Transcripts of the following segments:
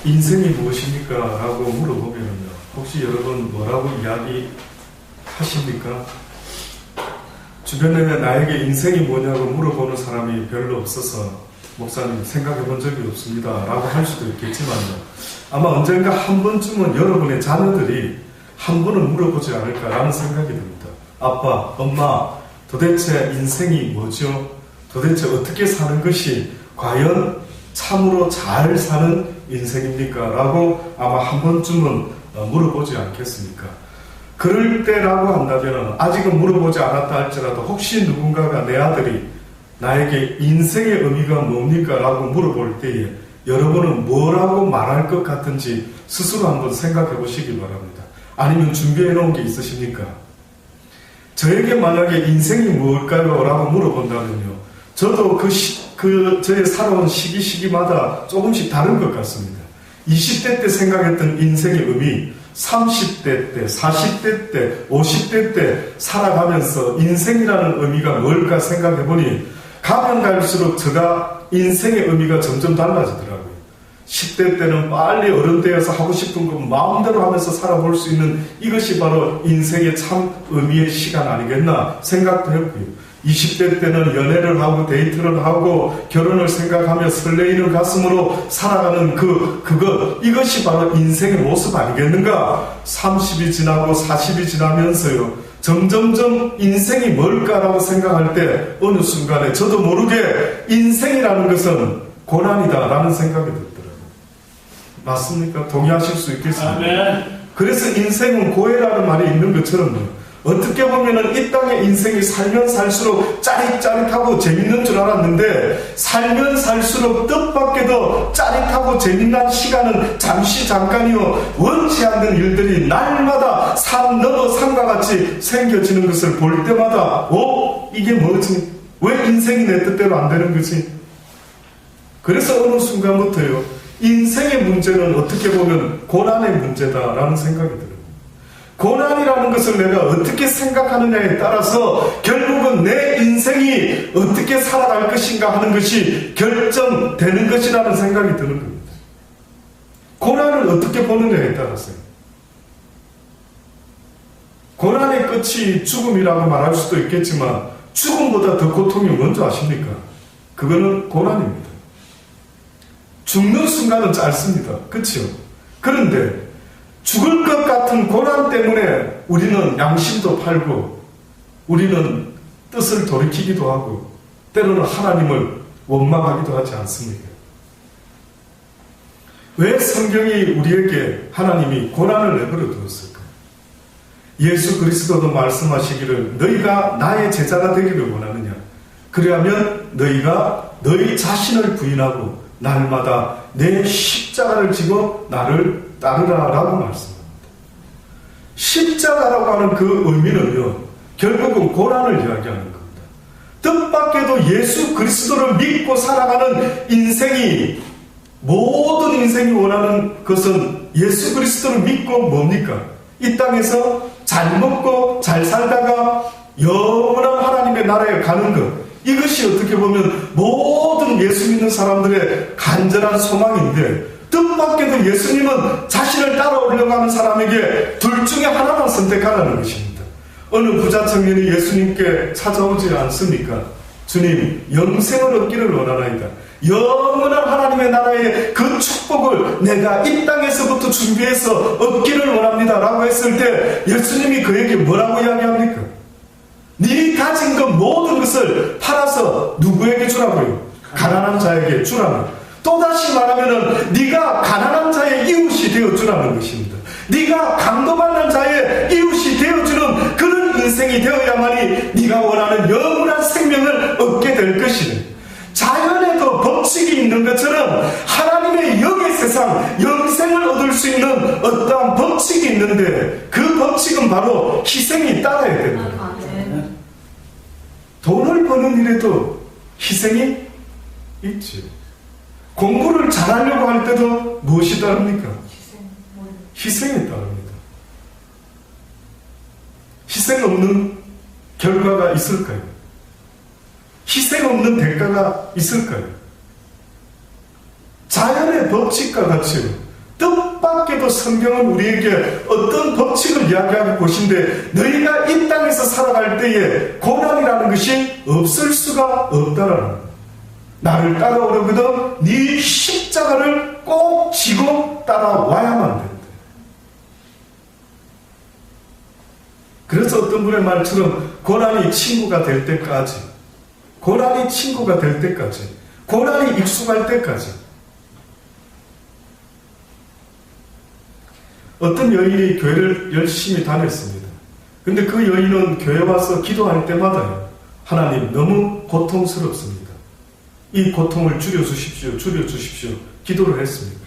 인생이 무엇입니까? 라고 물어보면요. 혹시 여러분 뭐라고 이야기하십니까? 주변에 나에게 인생이 뭐냐고 물어보는 사람이 별로 없어서 목사님 생각해 본 적이 없습니다. 라고 할 수도 있겠지만요. 아마 언젠가 한 번쯤은 여러분의 자녀들이 한 번은 물어보지 않을까라는 생각이 듭니다. 아빠, 엄마, 도대체 인생이 뭐죠? 도대체 어떻게 사는 것이 과연 참으로 잘 사는 인생입니까? 라고 아마 한 번쯤은 물어보지 않겠습니까? 그럴 때라고 한다면 아직은 물어보지 않았다 할지라도 혹시 누군가가 내 아들이 나에게 인생의 의미가 뭡니까? 라고 물어볼 때에 여러분은 뭐라고 말할 것 같은지 스스로 한번 생각해 보시기 바랍니다. 아니면 준비해 놓은 게 있으십니까? 저에게 만약에 인생이 뭘까요? 라고 물어본다면요. 저도 저의 살아온 시기마다 조금씩 다른 것 같습니다. 20대 때 생각했던 인생의 의미, 30대 때, 40대 때, 50대 때 살아가면서 인생이라는 의미가 뭘까 생각해보니 가면 갈수록 제가 인생의 의미가 점점 달라지더라고요. 10대 때는 빨리 어른 되어서 하고 싶은 거 마음대로 하면서 살아볼 수 있는 이것이 바로 인생의 참 의미의 시간 아니겠나 생각도 했고요. 20대 때는 연애를 하고 데이트를 하고 결혼을 생각하며 설레이는 가슴으로 살아가는 이것이 바로 인생의 모습 아니겠는가? 30이 지나고 40이 지나면서요. 점점점 인생이 뭘까라고 생각할 때 어느 순간에 저도 모르게 인생이라는 것은 고난이다라는 생각이 들더라고요. 맞습니까? 동의하실 수 있겠습니까? 아멘. 그래서 인생은 고해라는 말이 있는 것처럼 어떻게 보면은 이 땅의 인생이 살면 살수록 짜릿짜릿하고 재밌는 줄 알았는데 살면 살수록 뜻밖에도 짜릿하고 재밌는 시간은 잠깐이요. 원치 않는 일들이 날마다 산 넘어 산과 같이 생겨지는 것을 볼 때마다 이게 뭐지? 왜 인생이 내 뜻대로 안 되는 거지? 그래서 어느 순간부터요. 인생의 문제는 어떻게 보면 고난의 문제다라는 생각이 들어요. 고난이라는 것을 내가 어떻게 생각하느냐에 따라서 결국은 내 인생이 어떻게 살아갈 것인가 하는 것이 결정되는 것이라는 생각이 드는 겁니다. 고난을 어떻게 보느냐에 따라서요. 고난의 끝이 죽음이라고 말할 수도 있겠지만 죽음보다 더 고통이 뭔지 아십니까? 그거는 고난입니다. 죽는 순간은 짧습니다. 그렇죠? 그런데 죽을 것 같은 고난 때문에 우리는 양심도 팔고 우리는 뜻을 돌이키기도 하고 때로는 하나님을 원망하기도 하지 않습니까? 왜 성경이 우리에게 하나님이 고난을 내버려 두었을까? 예수 그리스도도 말씀하시기를 너희가 나의 제자가 되기를 원하느냐? 그리하면 너희가 너희 자신을 부인하고 날마다 내 십자가를 지고 나를 따르라라고 말씀합니다. 십자가라고 하는 그 의미는요, 결국은 고난을 이야기하는 겁니다. 뜻밖에도 예수 그리스도를 믿고 살아가는 인생이, 모든 인생이 원하는 것은 예수 그리스도를 믿고 뭡니까? 이 땅에서 잘 먹고 잘 살다가 영원한 하나님의 나라에 가는 것. 이것이 어떻게 보면 모든 예수 믿는 사람들의 간절한 소망인데 뜻밖에도 예수님은 자신을 따라오려고 하는 사람에게 둘 중에 하나만 선택하라는 것입니다. 어느 부자 청년이 예수님께 찾아오지 않습니까? 주님, 영생을 얻기를 원하나이다. 영원한 하나님의 나라의 그 축복을 내가 이 땅에서부터 준비해서 얻기를 원합니다. 라고 했을 때 예수님이 그에게 뭐라고 이야기합니까? 네 가진 것 모든 것을 팔아서 누구에게 주라고요? 가난한 자에게 주라는. 또다시 말하면 네가 가난한 자의 이웃이 되어주라는 것입니다. 네가 강도받는 자의 이웃이 되어주는 그런 인생이 되어야만이 네가 원하는 영원한 생명을 얻게 될 것이네. 자연에도 법칙이 있는 것처럼 하나님의 영의 세상, 영생을 얻을 수 있는 어떠한 법칙이 있는데 그 법칙은 바로 희생이 따라야 됩니다. 돈을 버는 일에도 희생이 있지. 공부를 잘하려고 할 때도 무엇이 따릅니까? 희생이 따릅니다. 희생 없는 결과가 있을까요? 희생 없는 대가가 있을까요? 자연에도 하늘의 법칙과 같이 뜻밖에도 성경은 우리에게 어떤 법칙을 이야기하고 계신데 너희가 이 땅에서 살아갈 때에 고난이라는 것이 없을 수가 없다라는 거예요. 나를 따라오려거든 네 십자가를 꼭 지고 따라와야만 된다. 그래서 어떤 분의 말처럼 고난이 친구가 될 때까지, 고난이 친구가 될 때까지, 고난이 익숙할 때까지. 어떤 여인이 교회를 열심히 다녔습니다. 근데 그 여인은 교회 와서 기도할 때마다 하나님 너무 고통스럽습니다. 이 고통을 줄여주십시오. 줄여주십시오. 기도를 했습니다.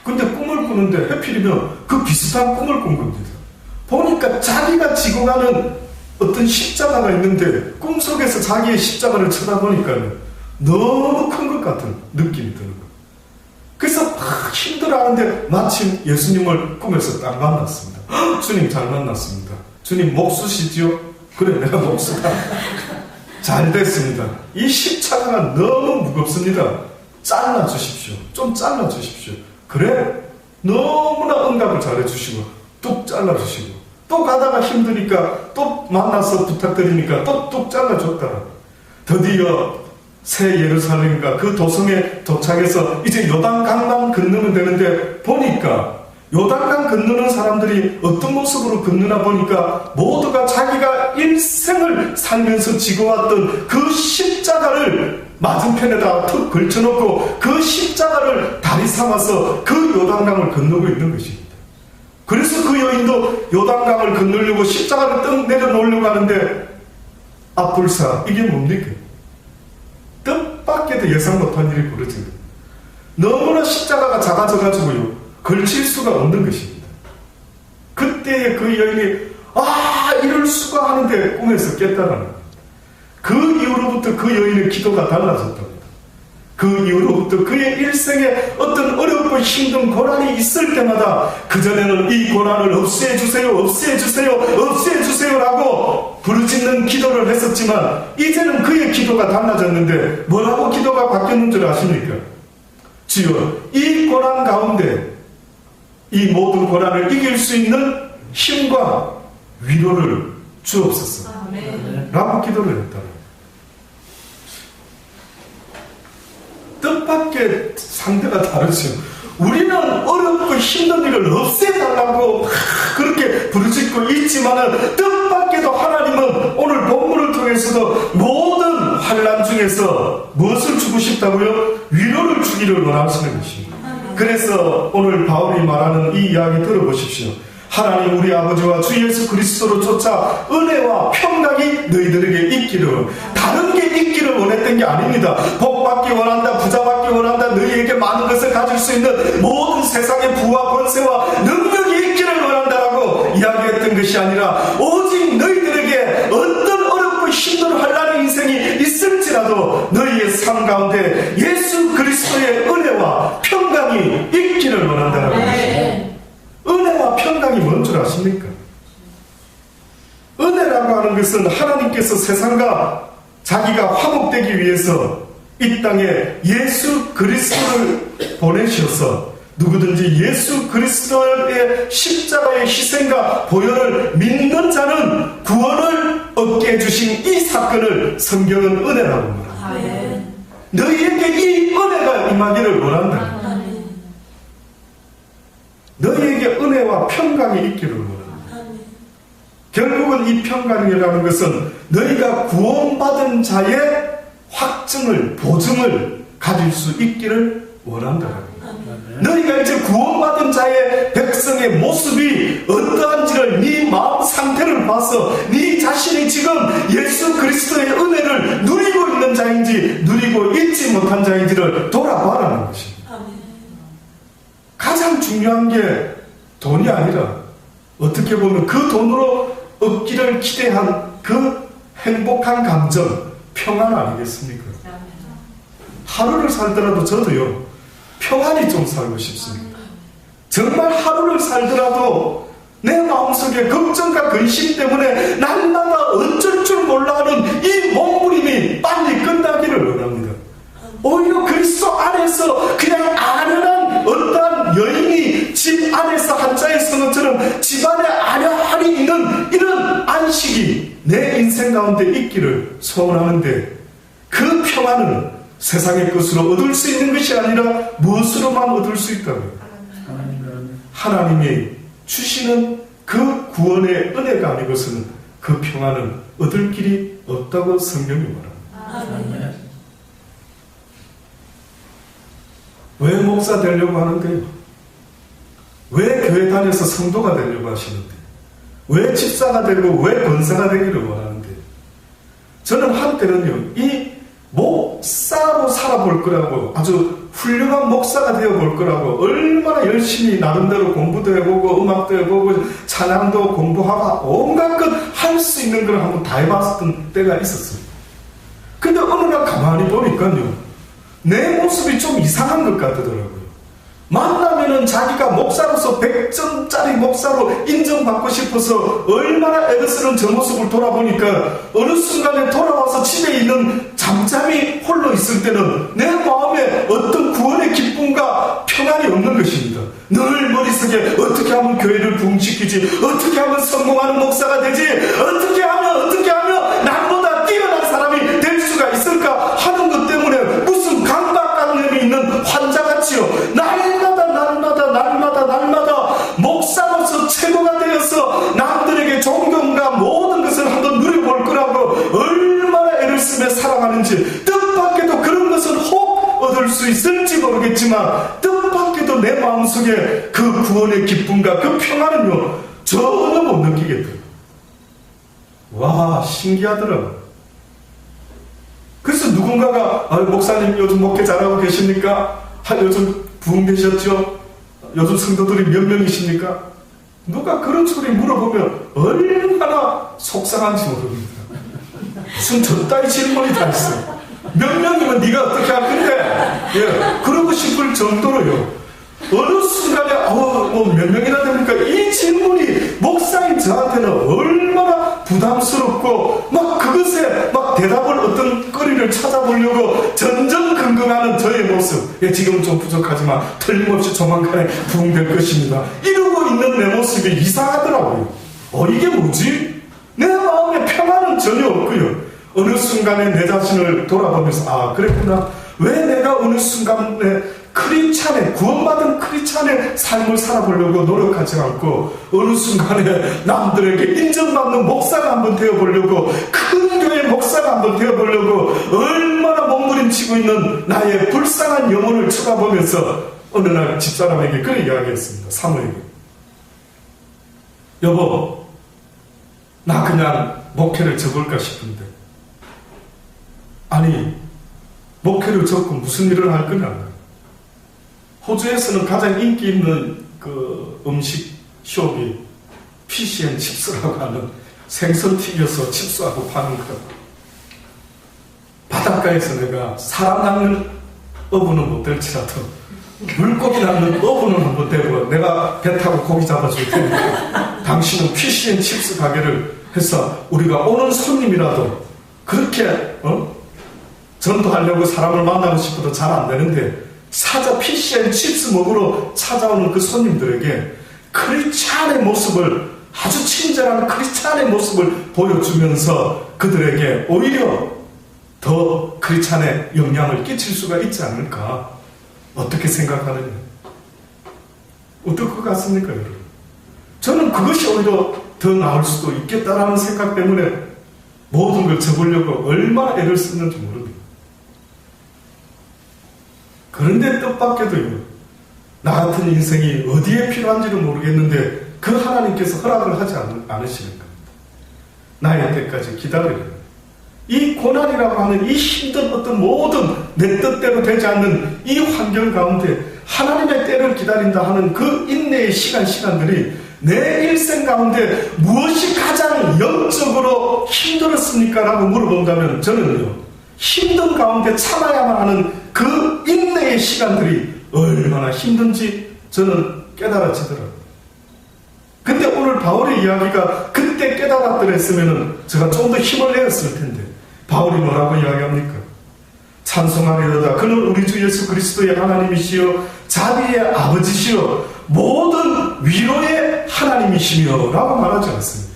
근데 꿈을 꾸는데 하필이면 그 비슷한 꿈을 꾼 겁니다. 보니까 자기가 지고 가는 어떤 십자가가 있는데 꿈속에서 자기의 십자가를 쳐다보니까 너무 큰 것 같은 느낌이 드는 거예요. 그래서 막 힘들어하는데 마침 예수님을 꿈에서 딱 만났습니다. 주님 잘 만났습니다. 주님 목수시지요? 그래 내가 목수다. 잘 됐습니다. 이 십자가가 너무 무겁습니다. 잘라주십시오. 좀 잘라주십시오. 그래? 너무나 응답을 잘해주시고 뚝 잘라주시고 또 가다가 힘드니까 또 만나서 부탁드리니까 또 뚝 잘라줬더라. 드디어 새 예루살렘과 그 도성에 도착해서 이제 요단강만 건너면 되는데 보니까 요단강 건너는 사람들이 어떤 모습으로 건너나 보니까 모두가 자기가 일생을 살면서 지고 왔던 그 십자가를 맞은편에다 툭 걸쳐놓고 그 십자가를 다리 삼아서 그 요단강을 건너고 있는 것입니다. 그래서 그 여인도 요단강을 건너려고 십자가를 떡 내려놓으려고 하는데 앞불사 이게 뭡니까? 뜻밖에도 예상 못한 일이 벌어진 거예요. 너무나 십자가가 작아져가지고요 걸칠 수가 없는 것입니다. 그때의 그 여인이 이럴 수가 하는데 꿈에서 깼다라는 겁니다. 그 이후로부터 그 여인의 기도가 달라졌답니다. 그 이후로부터 그의 일생에 어떤 어렵고 힘든 고난이 있을 때마다 그전에는 이 고난을 없애주세요 없애주세요 없애주세요 라고 부르짖는 기도를 했었지만 이제는 그의 기도가 달라졌는데 뭐라고 기도가 바뀌었는 줄 아십니까? 주여 이 고난 가운데 이 모든 고난을 이길 수 있는 힘과 위로를 주옵소서 라고 기도를 했다. 뜻밖의 상대가 다르죠. 우리는 어렵고 힘든 일을 없애달라고 그렇게 부르짖고 있지만은 뜻밖에도 하나님은 오늘 본문을 통해서도 모든 환난 중에서 무엇을 주고 싶다고요? 위로를 주기를 원하시는 것입니다. 그래서 오늘 바울이 말하는 이 이야기 들어보십시오. 하나님 우리 아버지와 주 예수 그리스도로 쫓아 은혜와 평강이 너희들에게 있기를, 다른 게 있기를 원했던 게 아닙니다. 복받기 원한다, 부자받기 원한다, 너희에게 많은 것을 가질 수 있는 모든 세상의 부와 권세와 능력이 있기를 원한다라고 이야기했던 것이 아니라 오직 너희들에게 어떤 어렵고 힘든 환난의 인생이 있을지라도 너희의 삶 가운데 예수 그리스도의 은혜와 평강이 있기를 원한다라고 했습니다. 은혜와 평강이 뭔 줄 아십니까? 은혜라고 하는 것은 하나님께서 세상과 자기가 화목되기 위해서 이 땅에 예수 그리스도를 보내셔서 누구든지 예수 그리스도의 십자가의 희생과 보혈을 믿는 자는 구원을 얻게 해주신 이 사건을 성경은 은혜라고 말합니다. 너희에게 이 은혜가 임하기를 원한다. 너희에게 은혜와 평강이 있기를 원한다. 결국은 이 평강이라는 것은 너희가 구원받은 자의 확증을, 보증을 가질 수 있기를 원한다. 너희가 이제 구원받은 자의 백성의 모습이 어떠한지를 네 마음 상태를 봐서 네 자신이 지금 예수 그리스도의 은혜를 누리고 있는 자인지 누리고 있지 못한 자인지를 돌아봐라는 것입니다. 가장 중요한 게 돈이 아니라 어떻게 보면 그 돈으로 얻기를 기대한 그 행복한 감정, 평안 아니겠습니까? 하루를 살더라도 저도요 평안히 좀 살고 싶습니다. 정말 하루를 살더라도 내 마음속에 걱정과 근심 때문에 날마다 어쩔 줄 몰라 하는 이 몸부림이 빨리 끝나기를 원합니다. 오히려 그리스도 안에서 그냥 안연한 내 인생 가운데 있기를 소원하는데 그 평안은 세상의 것으로 얻을 수 있는 것이 아니라 무엇으로만 얻을 수 있다고요? 하나님이 주시는 그 구원의 은혜가 아니고서는 그 평안은 얻을 길이 없다고 성경이 말합니다. 왜 목사 되려고 하는데요? 왜 교회 다녀서 성도가 되려고 하시는데? 왜 집사가 되고 왜 권사가 되기를 원하는데? 저는 한때는요, 이 목사로 살아볼 거라고, 아주 훌륭한 목사가 되어볼 거라고 얼마나 열심히 나름대로 공부도 해보고 음악도 해보고 찬양도 공부하고 온갖 것 할 수 있는 걸 한번 다 해봤던 때가 있었어요. 근데 어느 날 가만히 보니까요, 내 모습이 좀 이상한 것 같더라고요. 만나면은 자기가 목사로서 100점짜리 목사로 인정받고 싶어서 얼마나 애를 쓰는 저 모습을 돌아보니까 어느 순간에 돌아와서 집에 있는 잠잠히 홀로 있을 때는 내 마음에 어떤 구원의 기쁨과 평안이 없는 것입니다. 늘 머릿속에 어떻게 하면 교회를 부흥시키지, 어떻게 하면 성공하는 목사가 되지, 어떻게 하면 남보다 뛰어난 사람이 될 수가 있을까 하는 것 때문에 무슨 강박관념이 있는 환자같이요, 날마다 목사로서 최고가 되어서 남들에게 존경과 모든 것을 한번 누려볼 거라고 얼마나 애를 쓰며 살아가는지, 뜻밖에도 그런 것은 혹 얻을 수 있을지 모르겠지만 뜻밖에도 내 마음속에 그 구원의 기쁨과 그 평안은요 전혀 못 느끼게 돼요. 와, 신기하더라고요. 그래서 누군가가 목사님 요즘 목회 잘하고 계십니까? 요즘 부흥되셨죠? 요즘 성도들이 몇 명이십니까? 누가 그런 소리 물어보면 얼마나 속상한지 모릅니다. 무슨 저따위 질문이 다 있어요. 몇 명이면 네가 어떻게 할 건데? 예, 그러고 싶을 정도로요. 어느 순간에 몇 명이나 됩니까? 이 질문이 목사인 저한테는 얼마나 부담스럽고 막 그것에 막 대답을 어떤 거리를 찾아보려고 전전긍긍하는 저의 모습. 예, 지금은 좀 부족하지만 틀림없이 조만간에 부흥될 것입니다. 이러고 있는 내 모습이 이상하더라고요. 이게 뭐지? 내 마음에 평안은 전혀 없고요. 어느 순간에 내 자신을 돌아보면서 그랬구나. 왜 내가 어느 순간에 크리스찬의, 구원받은 크리스찬의 삶을 살아보려고 노력하지 않고 어느 순간에 남들에게 인정받는 목사가 한번 되어보려고, 큰 교회 목사가 한번 되어보려고 얼마나 몸부림치고 있는 나의 불쌍한 영혼을 쳐다보면서 어느 날 집사람에게 그런 이야기했습니다. 사모에게. 여보, 나 그냥 목회를 접을까 싶은데. 아니, 목회를 접고 무슨 일을 할 거냐. 호주에서는 가장 인기 있는 그 음식 숍이 피시앤칩스라고 하는 생선 튀겨서 칩스하고 파는 거. 바닷가에서 내가 사람 낚는 어부는 못 될지라도 물고기 낚는 어부는 한번 되고 내가 배 타고 고기 잡아줄 테니까 당신은 피시앤칩스 가게를 해서 우리가 오는 손님이라도 그렇게 전도하려고 사람을 만나고 싶어도 잘 안 되는데 피시앤칩스 먹으러 찾아오는 그 손님들에게 크리스찬의 모습을, 아주 친절한 크리스찬의 모습을 보여주면서 그들에게 오히려 더 크리스찬의 영향을 끼칠 수가 있지 않을까. 어떻게 생각하느냐? 어떨 것 같습니까, 여러분? 저는 그것이 오히려 더 나을 수도 있겠다라는 생각 때문에 모든 걸 접으려고 얼마나 애를 쓰는지 모릅니다. 그런데 뜻밖에도요, 나 같은 인생이 어디에 필요한지를 모르겠는데 그 하나님께서 허락을 하지 않으시는 겁니다. 나의 때까지 기다리는, 이 고난이라고 하는 이 힘든 어떤 모든 내 뜻대로 되지 않는 이 환경 가운데 하나님의 때를 기다린다 하는 그 인내의 시간들이 내 일생 가운데 무엇이 가장 영적으로 힘들었습니까? 라고 물어본다면 저는요, 힘든 가운데 참아야만 하는 그 인내의 시간들이 얼마나 힘든지 저는 깨달아지더라고요. 근데 오늘 바울의 이야기가 그때 깨달았더랬으면 제가 좀 더 힘을 내었을 텐데, 바울이 뭐라고 이야기합니까? 찬송하리로다. 그는 우리 주 예수 그리스도의 하나님이시여 자비의 아버지시여 모든 위로의 하나님이시며 라고 말하지 않습니다.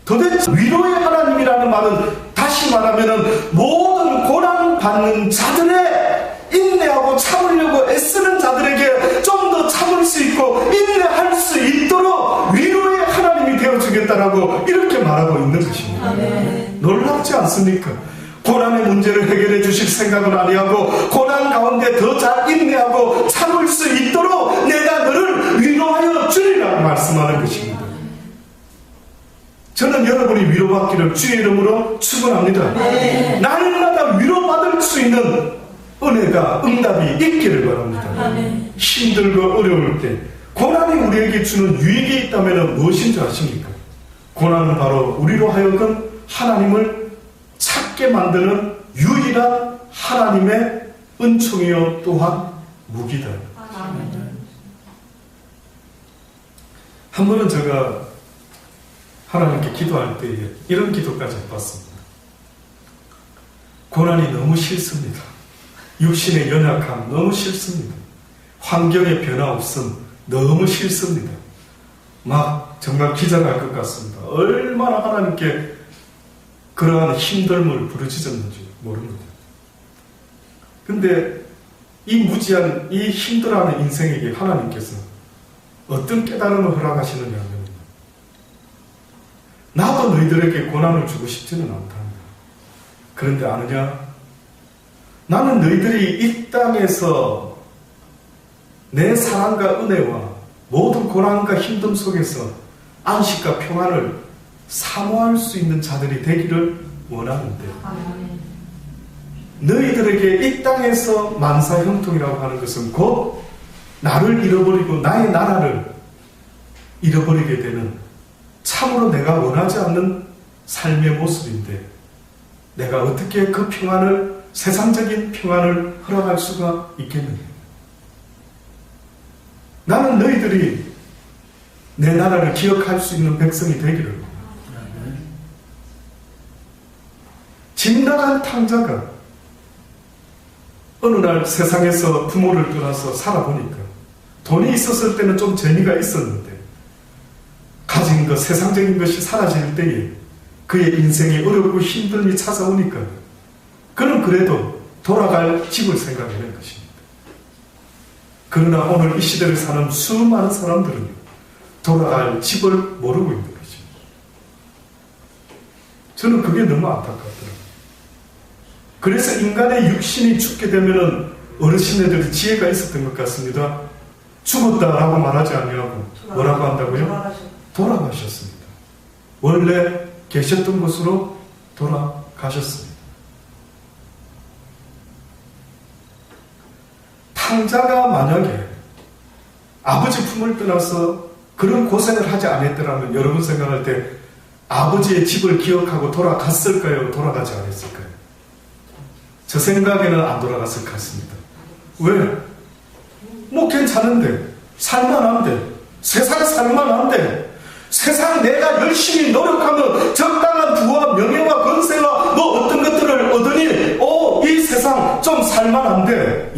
도대체 위로의 하나님이라는 말은 다시 말하면 모든 고난받는 자들의 인내하고 참으려고 애쓰는 자들에게 좀 더 참을 수 있고 인내할 수 있도록 위로의 하나님이 되어주겠다라고 이렇게 말하고 있는 것입니다. 놀랍지 않습니까? 고난의 문제를 해결해 주실 생각은 아니하고 고난 가운데 더 잘 인내하고 참을 수 있도록 내가 너를 위로하여 주리라고 말씀하는 것입니다. 저는 여러분이 위로받기를 주의 이름으로 축원합니다. 날마다 위로받을 수 있는 은혜가 응답이 있기를 바랍니다. 힘들고 어려울 때 고난이 우리에게 주는 유익이 있다면 무엇인지 아십니까? 고난은 바로 우리로 하여금 하나님을 찾게 만드는 유일한 하나님의 은총이요 또한 무기다. 한 번은 제가 하나님께 기도할 때에 이런 기도까지 해봤습니다. 고난이 너무 싫습니다. 육신의 연약함 너무 싫습니다. 환경의 변화 없음 너무 싫습니다. 막 정말 기절할 것 같습니다. 얼마나 하나님께 그러한 힘듦을 부르짖었는지 모릅니다. 근데 이 무지한 이 힘들어하는 인생에게 하나님께서 어떤 깨달음을 허락하시느냐 하면 나도 너희들에게 고난을 주고 싶지는 않다. 그런데 아느냐? 나는 너희들이 이 땅에서 내 사랑과 은혜와 모든 고난과 힘듦 속에서 안식과 평안을 사모할 수 있는 자들이 되기를 원하는데 너희들에게 이 땅에서 만사형통이라고 하는 것은 곧 나를 잃어버리고 나의 나라를 잃어버리게 되는 참으로 내가 원하지 않는 삶의 모습인데 내가 어떻게 그 평안을 세상적인 평안을 허락할 수가 있겠느냐. 나는 너희들이 내 나라를 기억할 수 있는 백성이 되기를 원합니다. 집 나간 탕자가 어느 날 세상에서 부모를 떠나서 살아보니까 돈이 있었을 때는 좀 재미가 있었는데 가진 것, 세상적인 것이 사라질 때에 그의 인생에 어렵고 힘듦이 찾아오니까 그는 그래도 돌아갈 집을 생각하는 것입니다. 그러나 오늘 이 시대를 사는 수많은 사람들은 돌아갈 집을 모르고 있는 것입니다. 저는 그게 너무 안타깝더라고요. 그래서 인간의 육신이 죽게 되면은 어르신네들이 지혜가 있었던 것 같습니다. 죽었다라고 말하지 아니하고 뭐라고 한다고요? 돌아가셨습니다. 원래 계셨던 곳으로 돌아가셨습니다. 탕자가 만약에 아버지 품을 떠나서 그런 고생을 하지 않았더라면 여러분 생각할 때 아버지의 집을 기억하고 돌아갔을까요? 돌아가지 않았을까요? 저 생각에는 안 돌아갔을 것 같습니다. 왜? 뭐 괜찮은데, 살만한데, 세상 살만한데, 세상 내가 열심히 노력하면 적당한 부와 명예와 권세와 뭐 어떤 것들을 얻으니 이 세상 좀 살만한데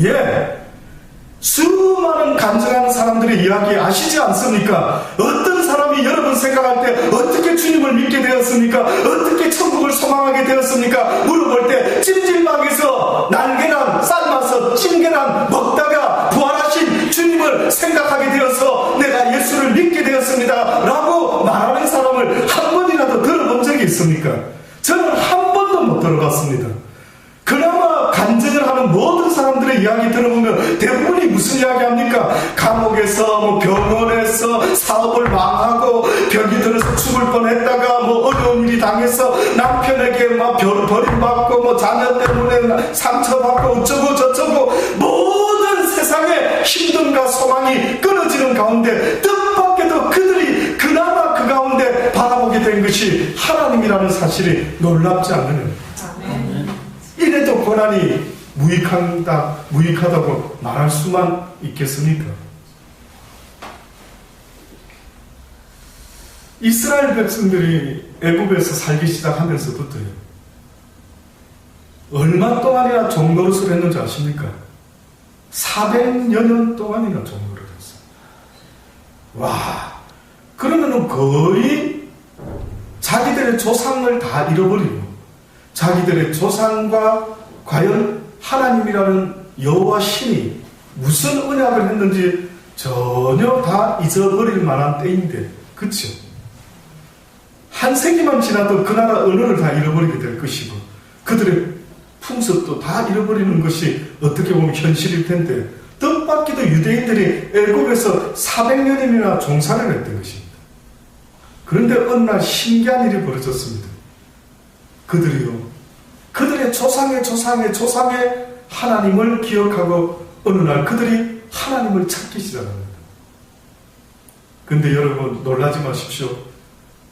수많은 간증하는 사람들의 이야기 아시지 않습니까? 어떤 사람이 여러분 생각할 때 어떻게 주님을 믿게 되었습니까? 어떻게 천국을 소망하게 되었습니까? 물어볼 때 찜질방에서 날계란 삶아서 찜계란 먹다가 부활하신 주님을 생각하게 되어서 내가 예수를 믿게 되었습니다 라고 말하는 사람을 한 번이라도 들어본 적이 있습니까? 저는 한 번도 못 들어봤습니다. 그나마 간증을 하는 모든 사람들의 이야기 들어보면 대부분이 무슨 이야기 합니까? 감옥에서 뭐 병원에서 사업을 망하고 병이 들어서 죽을 뻔했다가 뭐 어려운 일이 당해서 남편에게 막 버림받고 뭐 자녀 때문에 상처받고 어쩌고 저쩌고 모든 세상의 힘듦과 소망이 끊어지는 가운데 뜻밖에도 그들이 그나마 그 가운데 바라보게 된 것이 하나님이라는 사실이 놀랍지 않느냐. 이래도 고난이 무익하다고 말할 수만 있겠습니까? 이스라엘 백성들이 애굽에서 살기 시작하면서부터요. 얼마 동안이나 종노릇을 했는지 아십니까? 400여 년 동안이나 종노릇을 했어요. 와, 그러면은 거의 자기들의 조상을 다 잃어버리고 자기들의 조상과 과연 하나님이라는 여호와 신이 무슨 언약을 했는지 전혀 다 잊어버릴 만한 때인데, 그쵸? 한 세기만 지나도 그 나라 언어를 다 잃어버리게 될 것이고 그들의 풍습도 다 잃어버리는 것이 어떻게 보면 현실일 텐데, 뜻밖에도 유대인들이 애굽에서 400년이나 종살이를 했던 것입니다. 그런데 어느 날 신기한 일이 벌어졌습니다. 그들의 조상의 하나님을 기억하고 어느 날 그들이 하나님을 찾기 시작합니다. 근데 여러분 놀라지 마십시오.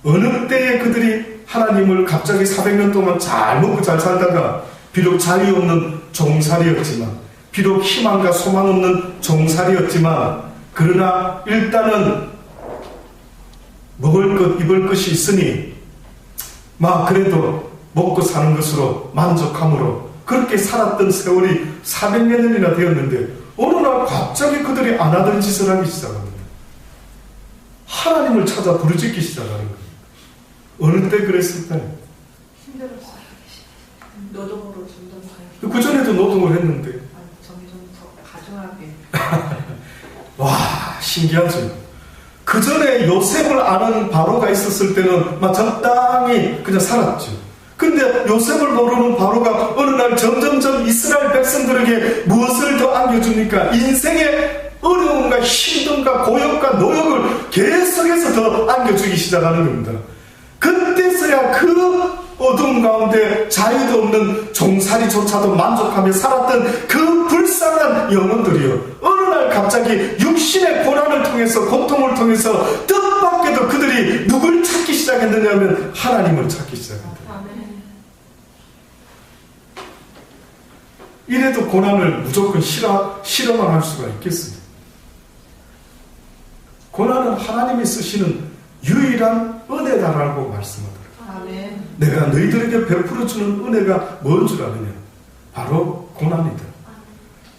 어느 때에 그들이 하나님을 갑자기 400년 동안 잘 먹고 잘 살다가 비록 자유 없는 종살이였지만, 비록 희망과 소망 없는 종살이였지만, 그러나 일단은 먹을 것 입을 것이 있으니 그래도 먹고 사는 것으로 만족함으로 그렇게 살았던 세월이 400년이나 되었는데 어느 날 갑자기 그들이 안 하던 짓을 하기 시작합니다. 하나님을 찾아 부르짖기 시작하는 거예요. 어느 때 그랬을까요? 힘들었어요. 노동으로 좀 더 가요. 그전에도 노동을 했는데. 저기 좀 더 가정하게. 와, 신기하죠. 그전에 요셉을 아는 바로가 있었을 때는 적당히 그냥 살았죠. 근데 요셉을 모르는 바로가 어느 날 점점점 이스라엘 백성들에게 무엇을 더 안겨줍니까? 인생의 어려움과 힘듦과 고역과 노역을 계속해서 더 안겨주기 시작하는 겁니다. 그때서야 그 어두움 가운데 자유도 없는 종살이조차도 만족하며 살았던 그 불쌍한 영혼들이요, 어느 날 갑자기 육신의 고난을 통해서, 고통을 통해서 뜻밖에도 그들이 누굴 찾기 시작했느냐 하면 하나님을 찾기 시작합니다. 이래도 고난을 무조건 실험만 할 수가 있겠습니다. 고난은 하나님이 쓰시는 유일한 은혜다라고 말씀하더라고요. 아멘. 내가 너희들에게 베풀어주는 은혜가 뭔 줄 아느냐? 바로 고난이다.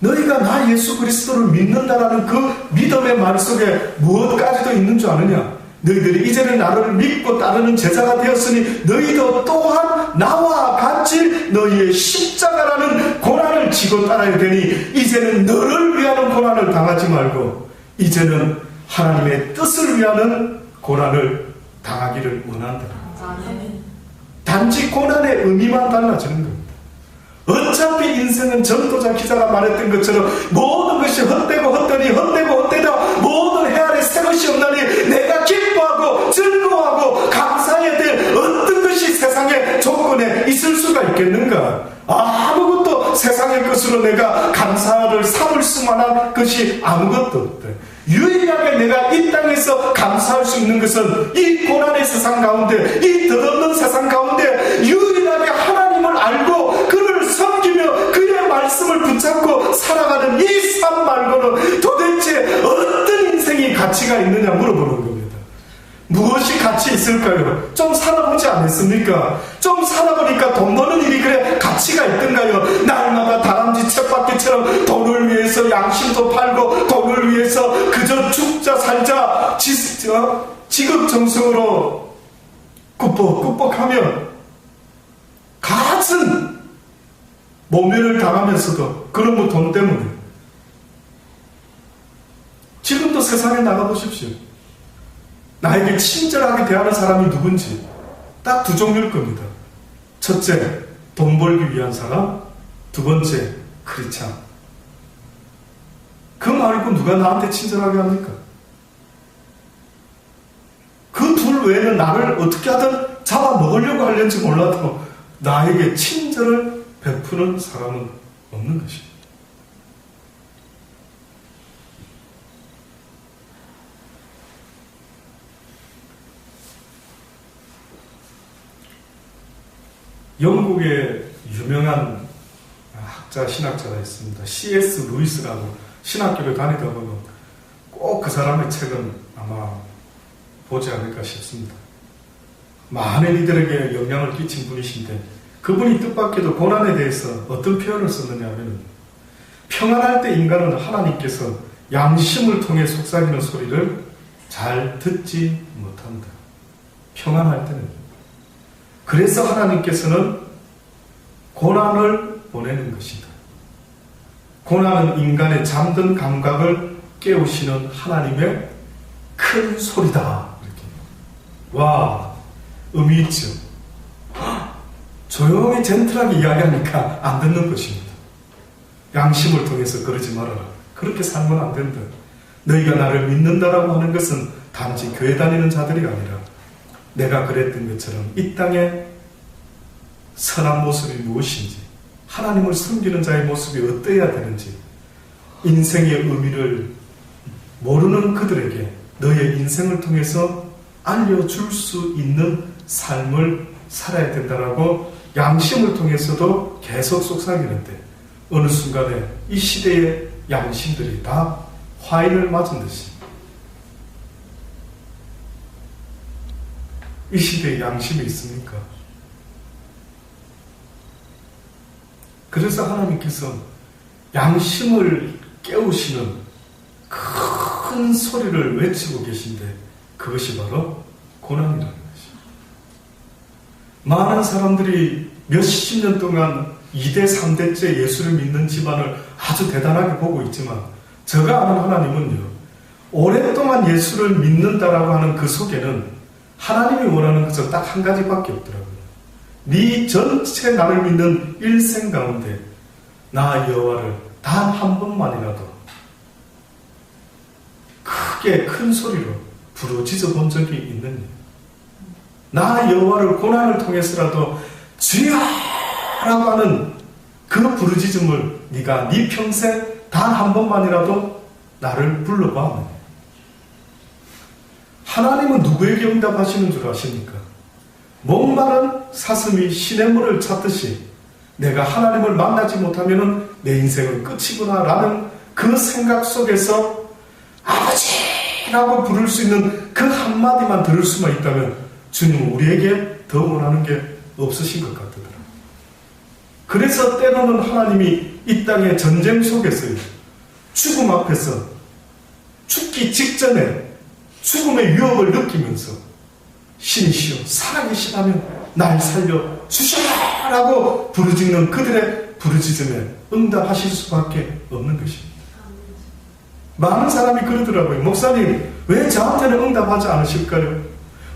너희가 나 예수 그리스도를 믿는다라는 그 믿음의 말 속에 무엇까지도 있는 줄 아느냐? 너희들이 이제는 나를 믿고 따르는 제자가 되었으니 너희도 또한 나와 같이 너희의 십자가라는 고난을 지고 따라야 되니 이제는 너를 위하는 고난을 당하지 말고 이제는 하나님의 뜻을 위하는 고난을 당하기를 원한다. 아멘. 단지 고난의 의미만 달라지는 겁니다. 어차피 인생은 전도자 기자가 말했던 것처럼 모든 것이 헛되고 헛되니 헛되고 헛되다 모든 해아래 새 것이 없나니 내가 기뻐하고 즐거워하고 감사해야 될 어떤 것이 세상의 조건에 있을 수가 있겠는가? 아무것도 세상의 것으로 내가 감사를 삼을 수만한 것이 아무것도 없다. 유일하게 내가 이 땅에서 감사할 수 있는 것은 이 고난의 세상 가운데, 이 덧없는 세상 가운데 유일하게 하나님을 알고 그를 섬기며 그의 말씀을 붙잡고 살아가는 이 삶 말고는 도대체 어떤 인생이 가치가 있느냐 물어보는 겁니다. 무엇이 가치 있을까요? 좀 살아보지 않았습니까? 좀 살아보니까 돈 버는 일이 그래 가치가 있던가요? 날마다 다람쥐 쳇바퀴처럼 돈을 위해서 양심도 팔고 돈을 위해서 그저 죽자 살자 지극정성으로 꾸벅꾸벅하며 갖은 모멸을 당하면서도 그런 돈 때문에 지금도 세상에 나가보십시오. 나에게 친절하게 대하는 사람이 누군지 딱 두 종류일 겁니다. 첫째, 돈 벌기 위한 사람. 두 번째, 크리스찬. 그 말고 누가 나한테 친절하게 합니까? 그 둘 외에는 나를 어떻게 하든 잡아먹으려고 하려는지 몰라도 나에게 친절을 베푸는 사람은 없는 것입니다. 영국의 유명한 학자, 신학자가 있습니다. C.S. 루이스라고 신학교를 다니다 보면 꼭 그 사람의 책은 아마 보지 않을까 싶습니다. 많은 이들에게 영향을 끼친 분이신데 그분이 뜻밖에도 고난에 대해서 어떤 표현을 썼느냐 하면 평안할 때 인간은 하나님께서 양심을 통해 속삭이는 소리를 잘 듣지 못한다. 평안할 때는 그래서 하나님께서는 고난을 보내는 것이다. 고난은 인간의 잠든 감각을 깨우시는 하나님의 큰 소리다. 이렇게. 와, 의미 있죠. 조용히 젠틀하게 이야기하니까 안 듣는 것입니다. 양심을 통해서 그러지 말아라. 그렇게 살면 안 된다. 너희가 나를 믿는다라고 하는 것은 단지 교회 다니는 자들이 아니라 내가 그랬던 것처럼 이 땅에 선한 모습이 무엇인지, 하나님을 섬기는 자의 모습이 어떠해야 되는지, 인생의 의미를 모르는 그들에게 너의 인생을 통해서 알려줄 수 있는 삶을 살아야 된다라고 양심을 통해서도 계속 속삭이는데, 어느 순간에 이 시대의 양심들이 다 화인을 맞은 듯이 이 시대에 양심이 있습니까? 그래서 하나님께서 양심을 깨우시는 큰 소리를 외치고 계신데, 그것이 바로 고난이라는 것입니다. 많은 사람들이 몇십 년 동안 2대, 3대째 예수를 믿는 집안을 아주 대단하게 보고 있지만, 제가 아는 하나님은요, 오랫동안 예수를 믿는다라고 하는 그 속에는 하나님이 원하는 것은 딱 한 가지밖에 없더라고요. 네 전체 나를 믿는 일생 가운데 나 여호와를 단 한 번만이라도 크게 큰 소리로 부르짖어 본 적이 있느냐? 나 여호와를 고난을 통해서라도 주여라고 하는 그 부르짖음을 네가 네 평생 단 한 번만이라도 나를 불러봐. 하나님은 누구에게 응답하시는 줄 아십니까? 목마른 사슴이 시냇물을 찾듯이 내가 하나님을 만나지 못하면 내 인생은 끝이구나 라는 그 생각 속에서 아버지라고 부를 수 있는 그 한마디만 들을 수만 있다면 주님은 우리에게 더 원하는 게 없으신 것 같더라고요. 그래서 때로는 하나님이 이 땅의 전쟁 속에서요, 죽음 앞에서 죽기 직전에 죽음의 위협을 느끼면서 신이시여 살아계시다면 날 살려 주시라라고 부르짖는 그들의 부르짖음에 응답하실 수밖에 없는 것입니다. 많은 사람이 그러더라고요. 목사님, 왜 저한테는 응답하지 않으실까요?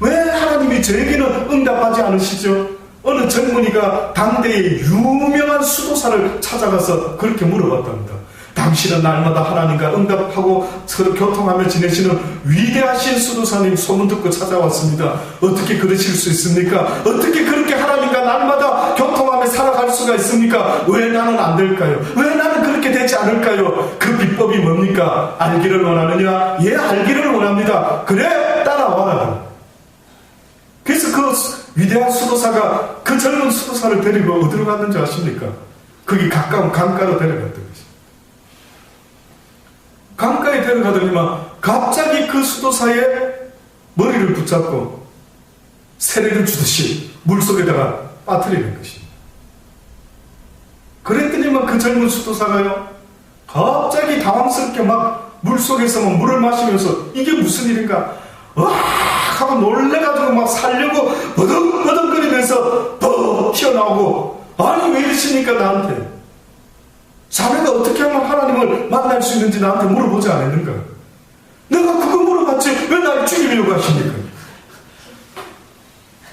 왜 하나님이 저에게는 응답하지 않으시죠? 어느 젊은이가 당대의 유명한 수도사를 찾아가서 그렇게 물어봤답니다. 당신은 날마다 하나님과 응답하고 서로 교통하며 지내시는 위대하신 수도사님 소문 듣고 찾아왔습니다. 어떻게 그러실 수 있습니까? 어떻게 그렇게 하나님과 날마다 교통하며 살아갈 수가 있습니까? 왜 나는 안 될까요? 왜 나는 그렇게 되지 않을까요? 그 비법이 뭡니까? 알기를 원하느냐? 예, 알기를 원합니다. 그래, 따라와라. 그래서 그 위대한 수도사가 그 젊은 수도사를 데리고 어디로 갔는지 아십니까? 거기 가까운 강가로 데려갔던 것입니다. 강가에 데려가더니만 갑자기 그 수도사의 머리를 붙잡고 세례를 주듯이 물속에다가 빠뜨리는 것입니다. 그랬더니만 그 젊은 수도사가요, 갑자기 당황스럽게 막 물속에서 막 물을 마시면서 이게 무슨 일인가 와 하고 놀래가지고 막 살려고 버덕버덕거리면서 더 튀어나오고, 아니 왜 이러십니까 나한테? 자네가 어떻게 하면 하나님을 만날 수 있는지 나한테 물어보지 않았는가? 내가 그거 물어봤지 왜 날 죽이려고 하십니까?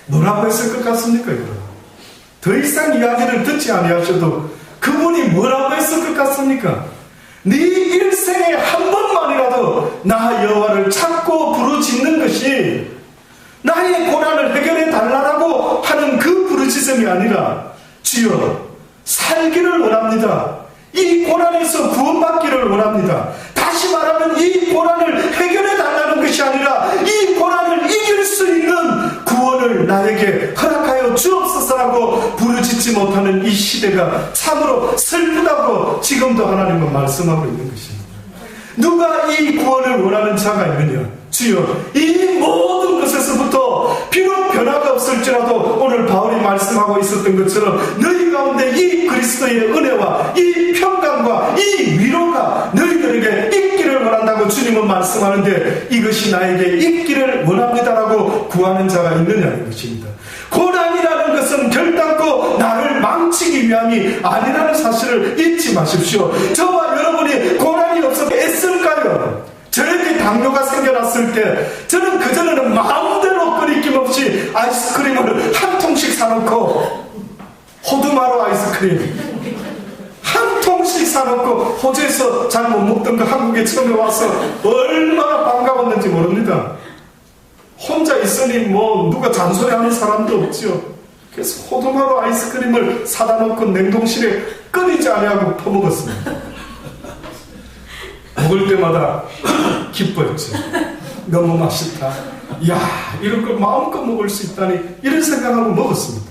뭐라고 했을 것 같습니까? 여러분? 더 이상 이야기를 듣지 아니하셔도 그분이 뭐라고 했을 것 같습니까? 네 일생에 한 번만이라도 나 여호와를 찾고 부르짖는 것이 나의 고난을 해결해 달라고 하는 그 부르짖음이 아니라 주여 살기를 원합니다. 이 고난에서 구원받기를 원합니다. 다시 말하면 이 고난을 해결해 달라는 것이 아니라 이 고난을 이길 수 있는 구원을 나에게 허락하여 주옵소서라고 부르짖지 못하는 이 시대가 참으로 슬프다고 지금도 하나님은 말씀하고 있는 것입니다. 누가 이 구원을 원하는 자가 있느냐? 주여 이 모든 것에서부터 비록 변화가 없을지라도 오늘 바울이 말씀하고 있었던 것처럼 너희 가운데 이 그리스도의 은혜와 이 평강과 이 위로가 너희들에게 있기를 원한다고 주님은 말씀하는데, 이것이 나에게 있기를 원합니다라고 구하는 자가 있느냐는 것입니다. 고난이라는 것은 결단코 나를 망치기 위함이 아니라는 사실을 잊지 마십시오. 저와 여러분이 고난이 없어서 애쓸까요? 저에게 당뇨가 생겨났을 때 저는 그전에는 마음대로 끊임낌 없이 아이스크림을 한 통씩 사놓고, 호두마루 아이스크림 한 통씩 사놓고 호주에서 잘 못 먹던 거 한국에 처음에 와서 얼마나 반가웠는지 모릅니다. 혼자 있으니 뭐 누가 잔소리하는 사람도 없지요. 그래서 호두마루 아이스크림을 사다 놓고 냉동실에 끊이지 아니하고 퍼먹었습니다. 먹을 때마다 기뻤죠. 너무 맛있다. 이야, 이런 걸 마음껏 먹을 수 있다니, 이런 생각하고 먹었습니다.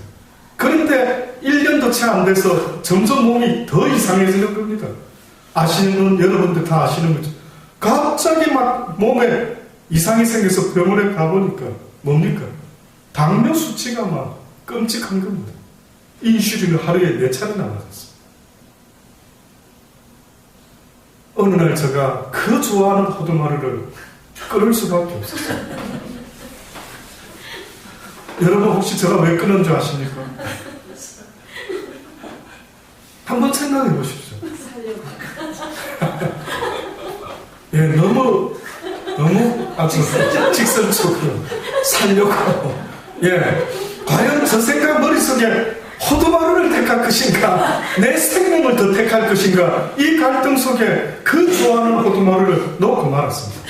그런데 1년도 채 안 돼서 점점 몸이 더 이상해지는 겁니다. 아시는 분, 여러분들 다 아시는 거죠. 갑자기 막 몸에 이상이 생겨서 병원에 가보니까 뭡니까? 당뇨 수치가 막 끔찍한 겁니다. 인슐린을 하루에 4차례나 맞았습니다. 어느 날 제가 그 좋아하는 호두마루를 끊을 수밖에 없었어요. 여러분 혹시 제가 왜 끊은 줄 아십니까? 한번 생각해 보십시오. 예, 너무 아주 직설적으로 살려고. 예, 과연 저 생각 머릿속에 호두마루를 택할 것인가, 내 생명을 더 택할 것인가, 이 갈등 속에 그 좋아하는 호두마루를 놓고 말았습니다.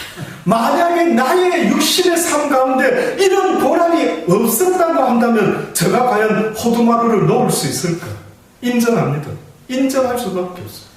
만약에 나의 육신의 삶 가운데 이런 고난이 없었다고 한다면 제가 과연 호두마루를 놓을 수 있을까? 인정합니다. 인정할 수밖에 없어요.